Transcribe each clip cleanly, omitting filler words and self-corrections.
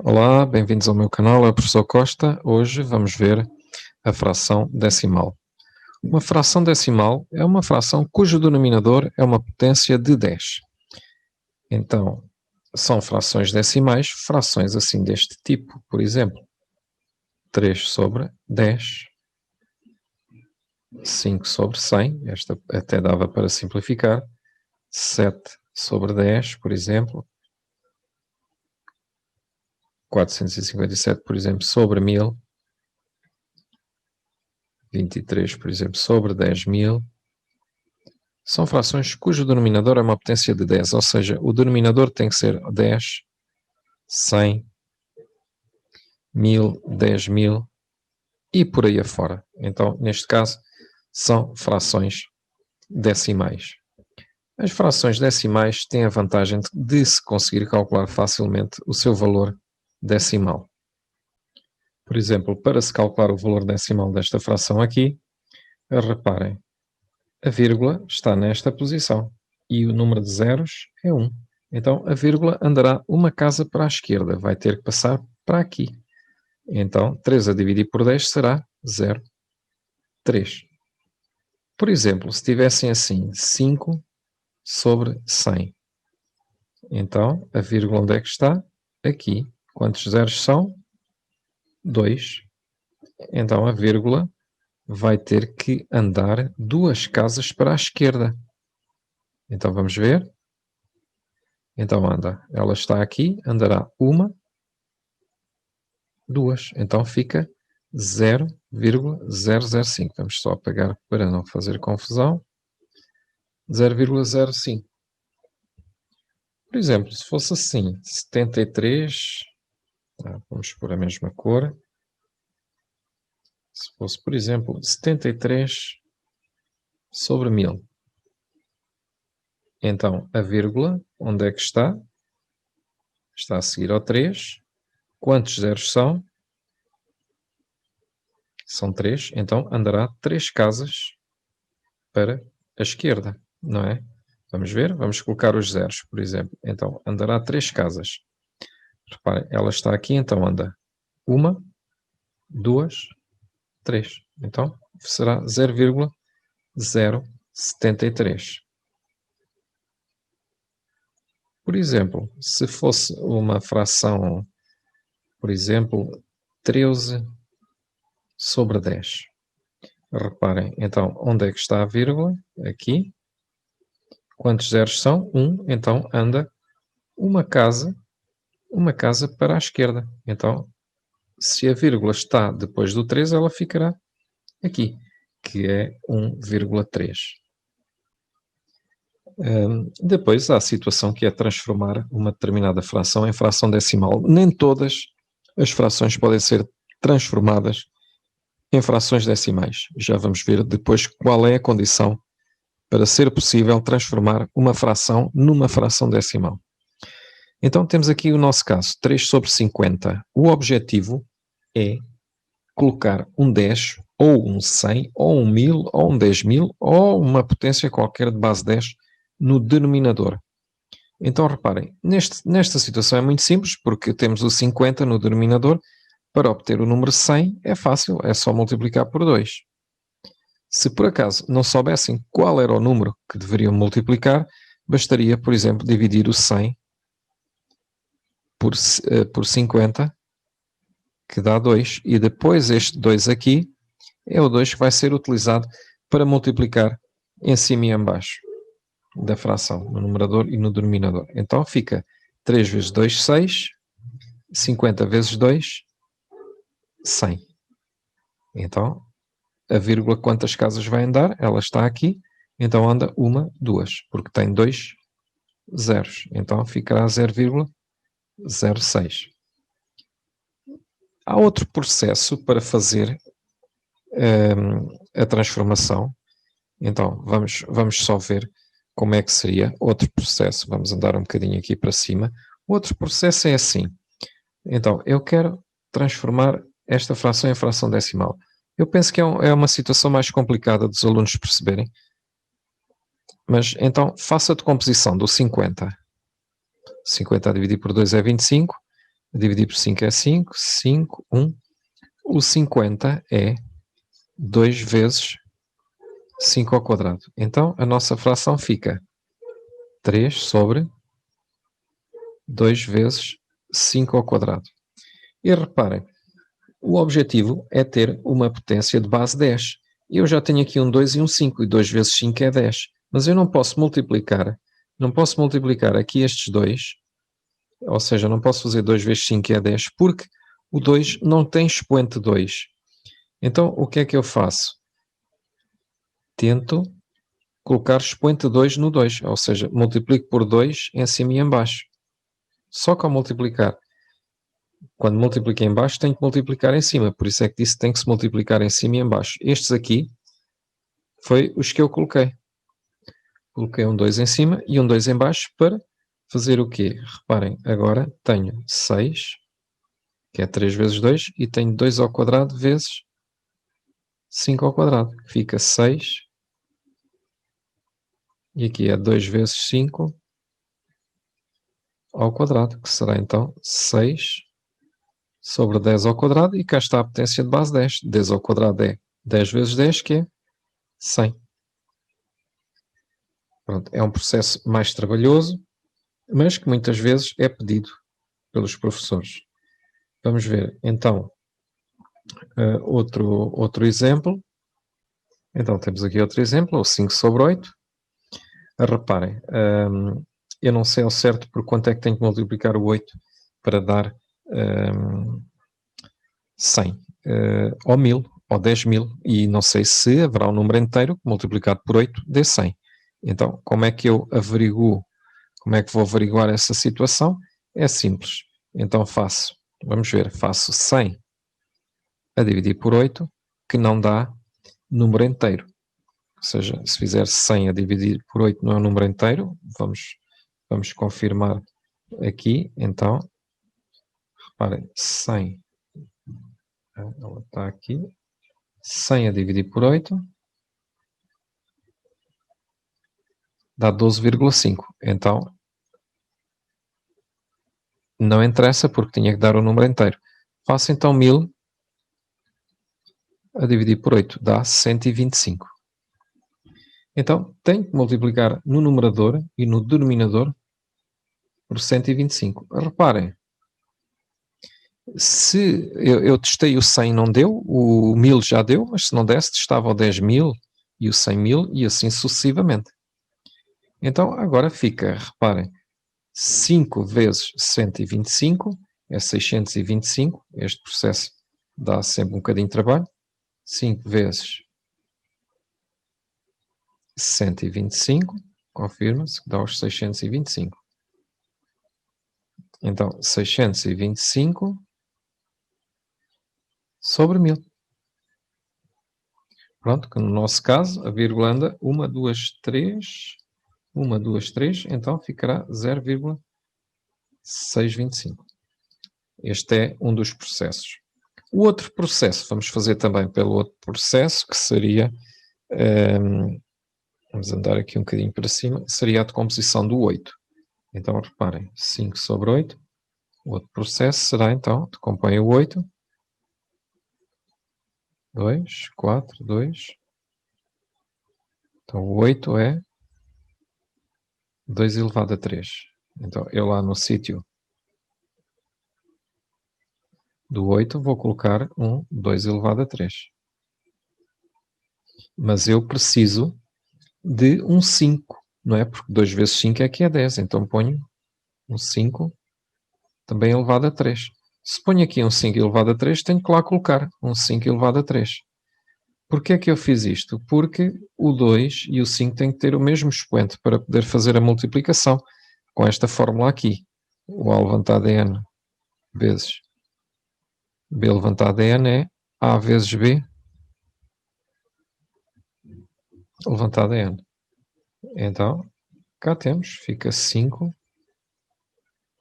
Olá, bem-vindos ao meu canal, é o professor Costa. Hoje vamos ver a fração decimal. Uma fração decimal é uma fração cujo denominador é uma potência de 10. Então, são frações decimais, frações assim deste tipo, por exemplo, 3 sobre 10, 5 sobre 100, esta até dava para simplificar, 7 sobre 10, por exemplo, 457, por exemplo, sobre 1000, 23, por exemplo, sobre 10.000. São frações cujo denominador é uma potência de 10, ou seja, o denominador tem que ser 10, 100, 1000, 10.000 e por aí afora. Então, neste caso, são frações decimais. As frações decimais têm a vantagem de se conseguir calcular facilmente o seu valor decimal. Por exemplo, para se calcular o valor decimal desta fração aqui, reparem, a vírgula está nesta posição e o número de zeros é 1. Então, a vírgula andará uma casa para a esquerda, vai ter que passar para aqui. Então, 3 a dividir por 10 será 0,3. Por exemplo, se tivessem assim 5 sobre 100, então a vírgula onde é que está? Aqui. Quantos zeros são? 2. Então a vírgula vai ter que andar 2 casas para a esquerda. Então vamos ver. Então ela está aqui, andará 1, 2. Então fica 0,005. Vamos só apagar para não fazer confusão. 0,05. Por exemplo, se fosse assim, 73, vamos pôr a mesma cor. Se fosse, por exemplo, 73 sobre 1000. Então, a vírgula, onde é que está? Está a seguir ao 3. Quantos zeros são? São 3. Então, andará 3 casas para a esquerda, não é? Vamos ver? Vamos colocar os zeros, por exemplo. Então, andará 3 casas. Reparem, ela está aqui, então anda 1, 2, 3. Então, será 0,073. Por exemplo, se fosse uma fração, por exemplo, 13 sobre 10. Reparem, então, onde é que está a vírgula? Aqui. Quantos zeros são? 1. Então, anda uma casa para a esquerda. Então, se a vírgula está depois do 3, ela ficará aqui, que é 1,3. Depois há a situação que é transformar uma determinada fração em fração decimal. Nem todas as frações podem ser transformadas em frações decimais. Já vamos ver depois qual é a condição para ser possível transformar uma fração numa fração decimal. Então temos aqui o nosso caso, 3 sobre 50. O objetivo é colocar um 10, ou um 100, ou um 1000, ou um 10.000, ou uma potência qualquer de base 10 no denominador. Então reparem, nesta situação é muito simples, porque temos o 50 no denominador. Para obter o número 100 é fácil, é só multiplicar por 2. Se por acaso não soubessem qual era o número que deveriam multiplicar, bastaria, por exemplo, dividir o 100 por 50, que dá 2, e depois este 2 aqui é o 2 que vai ser utilizado para multiplicar em cima e em baixo da fração, no numerador e no denominador. Então fica 3 vezes 2, 6, 50 vezes 2, 100. Então, a vírgula quantas casas vai andar? Ela está aqui, então anda 1, 2, porque tem 2 zeros. Então ficará 0,06. Há outro processo para fazer a transformação. Então, vamos só ver como é que seria outro processo. Vamos andar um bocadinho aqui para cima. O outro processo é assim. Então, eu quero transformar esta fração em fração decimal. Eu penso que é uma situação mais complicada dos alunos perceberem. Mas, então, faça a decomposição do 50. 50 a dividir por 2 é 25. A dividir por 5 é 5, 5, 1. O 50 é 2 vezes 5 ao quadrado. Então, a nossa fração fica 3 sobre 2 vezes 5 ao quadrado. E reparem, o objetivo é ter uma potência de base 10. Eu já tenho aqui um 2 e um 5, e 2 vezes 5 é 10. Mas eu não posso multiplicar aqui estes dois, ou seja, não posso fazer 2 vezes 5 é 10, porque o 2 não tem expoente 2. Então, o que é que eu faço? Tento colocar expoente 2 no 2, ou seja, multiplico por 2 em cima e em baixo. Só que ao multiplicar, quando multiplico em baixo, tenho que multiplicar em cima, por isso é que disse que tem que se multiplicar em cima e em baixo. Estes aqui foi os que eu coloquei. Coloquei um 2 em cima e um 2 em baixo para fazer o quê? Reparem, agora tenho 6, que é 3 vezes 2, e tenho 2 ao quadrado vezes 5 ao quadrado, que fica 6, e aqui é 2 vezes 5 ao quadrado, que será então 6 sobre 10 ao quadrado, e cá está a potência de base 10. 10 ao quadrado é 10 vezes 10, que é 100. Pronto, é um processo mais trabalhoso, mas que muitas vezes é pedido pelos professores. Vamos ver, então, outro exemplo. Então, temos aqui outro exemplo, o 5 sobre 8. Reparem, eu não sei ao certo por quanto é que tenho que multiplicar o 8 para dar 100, ou 1000, ou 10.000, e não sei se haverá um número inteiro que multiplicado por 8 dê 100. Então, como é que eu averiguo, como é que vou averiguar essa situação? É simples. Então vamos ver, faço 100 a dividir por 8, que não dá número inteiro. Ou seja, se fizer 100 a dividir por 8 não é um número inteiro, vamos confirmar aqui, então, reparem, 100, ela está aqui, 100 a dividir por 8 dá 12,5. Então, não interessa porque tinha que dar o número inteiro. Faço então 1000 a dividir por 8, dá 125. Então, tenho que multiplicar no numerador e no denominador por 125. Reparem, se eu testei o 100 não deu, o 1000 já deu, mas se não desse, testava o 10.000 e o 100.000 e assim sucessivamente. Então, agora fica, reparem, 5 vezes 125 é 625, este processo dá sempre um bocadinho de trabalho. 5 vezes 125, confirma-se que dá os 625. Então, 625 sobre 1000. Pronto, que no nosso caso, a vírgula anda 1, 2, 3, 1, 2, 3, então ficará 0,625. Este é um dos processos. O outro processo, vamos fazer também pelo outro processo, que seria, vamos andar aqui um bocadinho para cima, seria a decomposição do 8. Então, reparem, 5 sobre 8. O outro processo será, então, decompõe o 8. 2, 4, 2. Então, o 8 é 2 elevado a 3. Então, eu lá no sítio do 8 vou colocar um 2 elevado a 3. Mas eu preciso de um 5, não é? Porque 2 vezes 5 é que é 10. Então, ponho um 5 também elevado a 3. Se ponho aqui um 5 elevado a 3, tenho que lá colocar um 5 elevado a 3. Porquê é que eu fiz isto? Porque o 2 e o 5 têm que ter o mesmo expoente para poder fazer a multiplicação com esta fórmula aqui. O A levantado é N vezes B levantado é N é A vezes B levantado é N. Então, cá temos, fica 5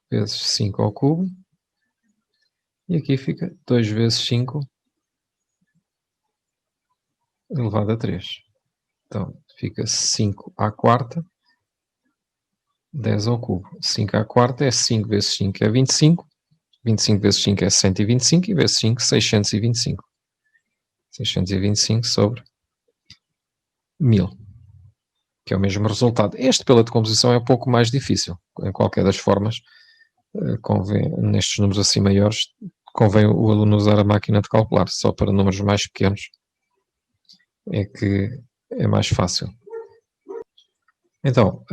vezes 5 ao cubo, e aqui fica 2 vezes 5 elevado a 3. Então, fica 5 à quarta, 10 ao cubo. 5 à quarta é 5 vezes 5 é 25, 25 vezes 5 é 125 e vezes 5, 625. 625 sobre 1000, que é o mesmo resultado. Este, pela decomposição, é um pouco mais difícil. Em qualquer das formas, convém, nestes números assim maiores, convém o aluno usar a máquina de calcular. Só para números mais pequenos é que é mais fácil. Então,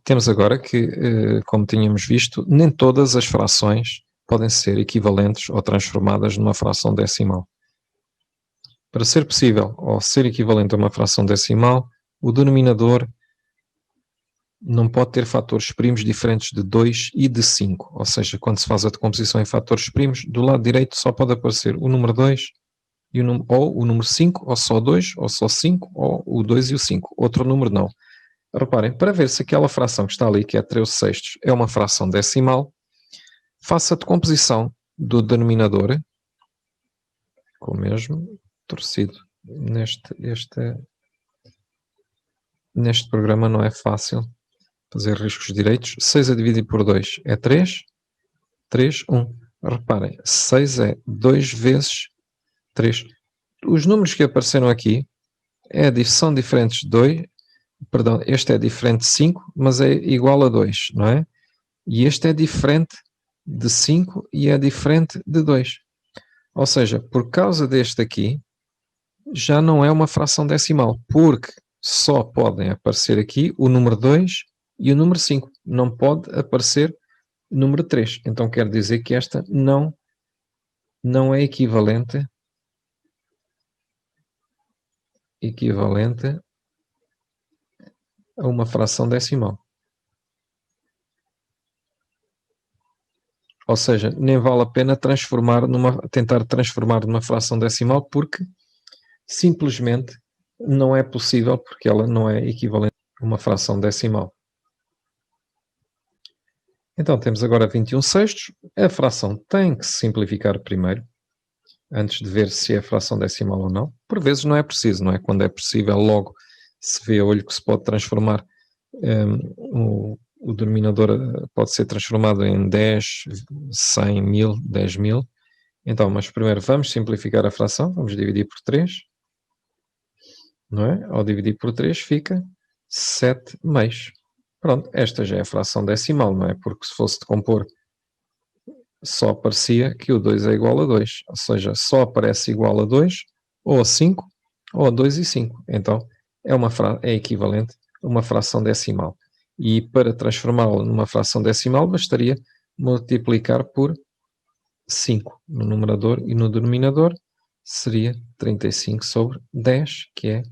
temos agora que, como tínhamos visto, nem todas as frações podem ser equivalentes ou transformadas numa fração decimal. Para ser possível ou ser equivalente a uma fração decimal, o denominador não pode ter fatores primos diferentes de 2 e de 5. Ou seja, quando se faz a decomposição em fatores primos, do lado direito só pode aparecer o número 2 ou o número 5, ou só 2, ou só 5, ou o 2 e o 5. Outro número não. Reparem, para ver se aquela fração que está ali, que é 13/6, é uma fração decimal, faça a decomposição do denominador, com o mesmo torcido. Neste programa não é fácil fazer riscos direitos. 6 a dividir por 2 é 3. 3, 1. Reparem, 6 é 2 vezes 3. Os números que apareceram aqui são diferentes de 2. Perdão, este é diferente de 5, mas é igual a 2, não é? E este é diferente de 5 e é diferente de 2. Ou seja, por causa deste aqui, já não é uma fração decimal, porque só podem aparecer aqui o número 2 e o número 5. Não pode aparecer o número 3. Então quer dizer que esta não é equivalente a uma fração decimal. Ou seja, nem vale a pena tentar transformar numa fração decimal, porque simplesmente não é possível, porque ela não é equivalente a uma fração decimal. Então temos agora 21/6. A fração tem que se simplificar primeiro, antes de ver se é fração decimal ou não. Por vezes não é preciso, não é? Quando é possível, logo se vê a olho que se pode transformar. O denominador pode ser transformado em 10, 100, 1000, 10.000. Então, mas primeiro vamos simplificar a fração, vamos dividir por 3, não é? Ao dividir por 3 fica 7 meios. Pronto, esta já é a fração decimal, não é? Porque se fosse decompor, só aparecia que o 2 é igual a 2, ou seja, só aparece igual a 2, ou a 5, ou a 2 e 5. Então, é equivalente a uma fração decimal. E para transformá-la numa fração decimal, bastaria multiplicar por 5 no numerador e no denominador, seria 35 sobre 10, que é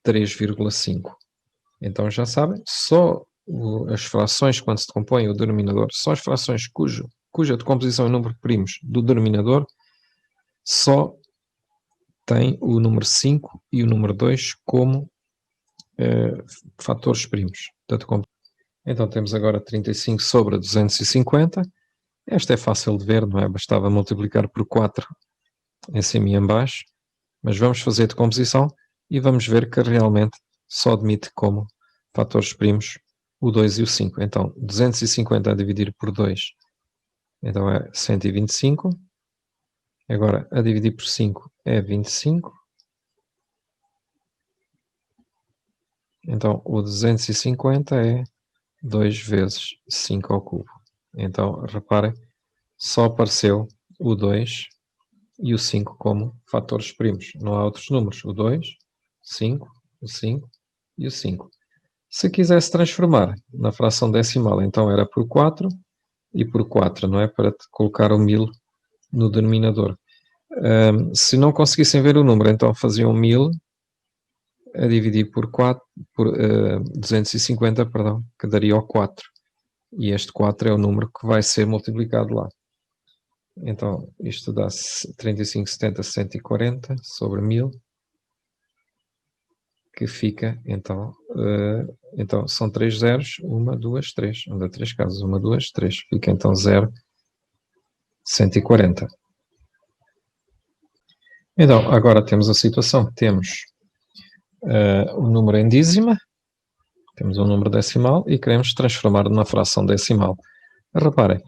3,5. Então já sabem, só as frações, quando se decompõem o denominador, só as frações cuja decomposição em número primos do denominador só tem o número 5 e o número 2 como fatores primos da decomposição. Então temos agora 35 sobre 250. Esta é fácil de ver, não é? Bastava multiplicar por 4 em cima e em baixo. Mas vamos fazer a decomposição e vamos ver que realmente só admite como fatores primos o 2 e o 5. Então, 250 a dividir por 2, então é 125. Agora, a dividir por 5 é 25. Então, o 250 é 2 vezes 5 ao cubo. Então, reparem, só apareceu o 2 e o 5 como fatores primos. Não há outros números. O 2, 5, o 5 e o 5. Se quisesse transformar na fração decimal, então era por 4 e por 4, não é? Para colocar o 1000 no denominador. Se não conseguissem ver o número, então faziam 1000 a dividir por 250, perdão, que daria o 4. E este 4 é o número que vai ser multiplicado lá. Então, isto dá 35, 70, 140 sobre 1000, que fica, então são 3 zeros, 1, 2, 3, anda 3 casas, 1, 2, 3, fica então 0, 140. Então, agora temos a situação, temos o número em dízima, temos um número decimal e queremos transformar numa fração decimal. Reparem,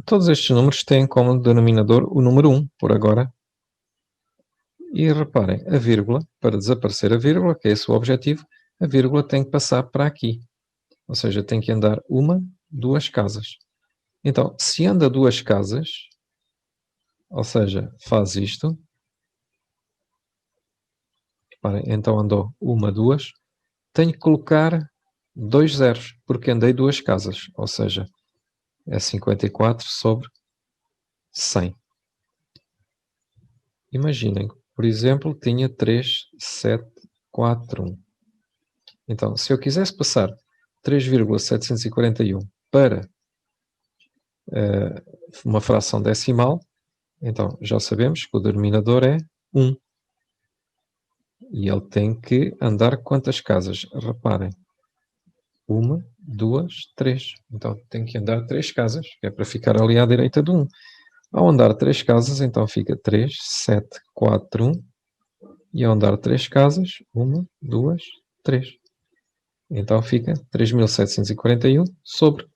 Todos estes números têm como denominador o número 1, por agora. E reparem, a vírgula, para desaparecer a vírgula, que é esse o objetivo, a vírgula tem que passar para aqui. Ou seja, tem que andar uma, duas casas. Então, se anda duas casas, ou seja, faz isto. Reparem, então andou uma, duas. Tenho que colocar 2 zeros, porque andei duas casas. Ou seja, é 54 sobre 100. Imaginem, por exemplo, tinha 3741. Então, se eu quisesse passar 3,741 para uma fração decimal, então já sabemos que o denominador é 1. E ele tem que andar quantas casas? Reparem. 1, 2, 3. Então tem que andar 3 casas, que é para ficar ali à direita do 1. Ao andar 3 casas, então fica 3, 7, 4, 1. E ao andar 3 casas, 1, 2, 3. Então fica 3.741 sobre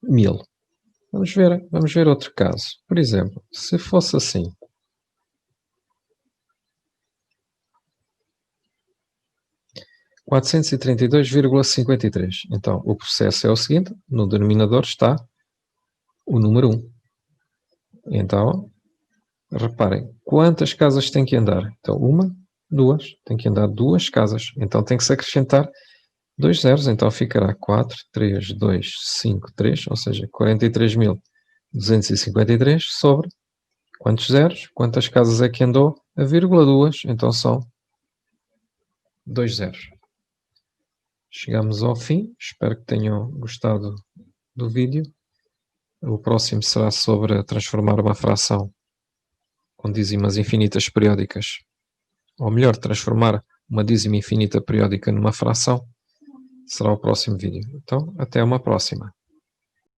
1000. Vamos ver outro caso. Por exemplo, se fosse assim. (432,53). Então, o processo é o seguinte, no denominador está o número 1. Então, reparem, quantas casas tem que andar? Então, uma, duas, tem que andar 2 casas. Então, tem que se acrescentar 2 zeros, então ficará 4, 3, 2, 5, 3, ou seja, 43.253 sobre quantos zeros? Quantas casas é que andou? A vírgula 2, então são 2 zeros. Chegamos ao fim, espero que tenham gostado do vídeo. O próximo será sobre transformar uma fração com dízimas infinitas periódicas, ou melhor, transformar uma dízima infinita periódica numa fração. Será o próximo vídeo. Então, até uma próxima.